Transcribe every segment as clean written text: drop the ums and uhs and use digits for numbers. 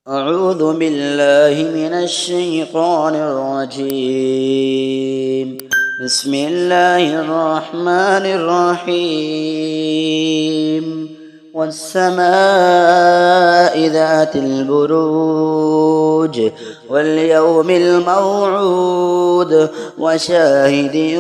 أعوذ بالله من الشيطان الرجيم. بسم الله الرحمن الرحيم. والسماء ذات البروج واليوم الموعود وشاهد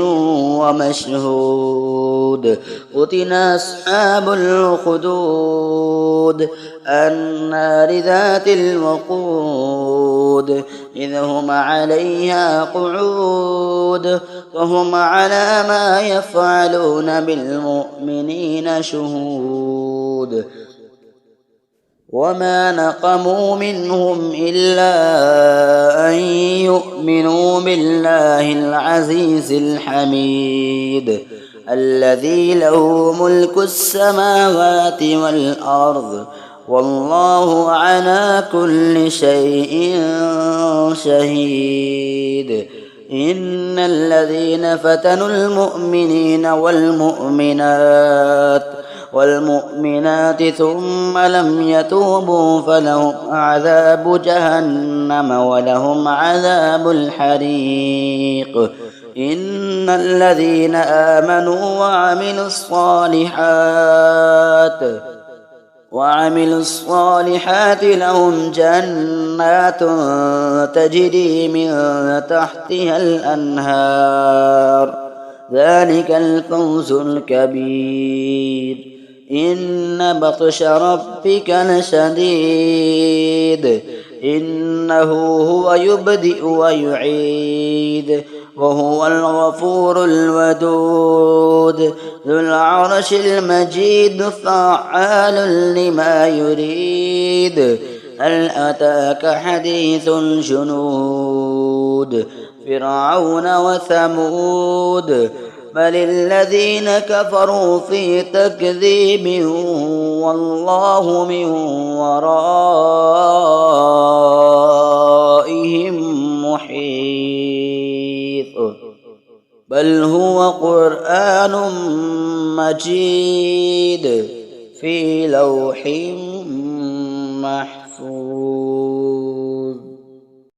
ومشهود قتل أصحاب الأخدود النار ذات الوقود إذ هم عليها قعود وهم على ما يفعلون بالمؤمنين شهود وما نقموا منهم إلا أن يؤمنوا بالله العزيز الحميد الذي له ملك السماوات والأرض والله على كل شيء شهيد. إن الذين فتنوا المؤمنين والمؤمنات ثم لم يتوبوا فلهم عذاب جهنم ولهم عذاب الحريق. إن الذين آمنوا وعملوا الصالحات لهم جنات تجري من تحتها الأنهار ذلك الفوز الكبير. إن بطش ربك لشديد إنه هو يبدئ ويعيد وهو الغفور الودود ذو العرش المجيد فعال لما يريد. هل أتاك حديث الجنود فرعون وثمود بل الذين كفروا في تكذيب والله من ورائهم محيط. بل هو قرآن مجيد في لوح محفوظ.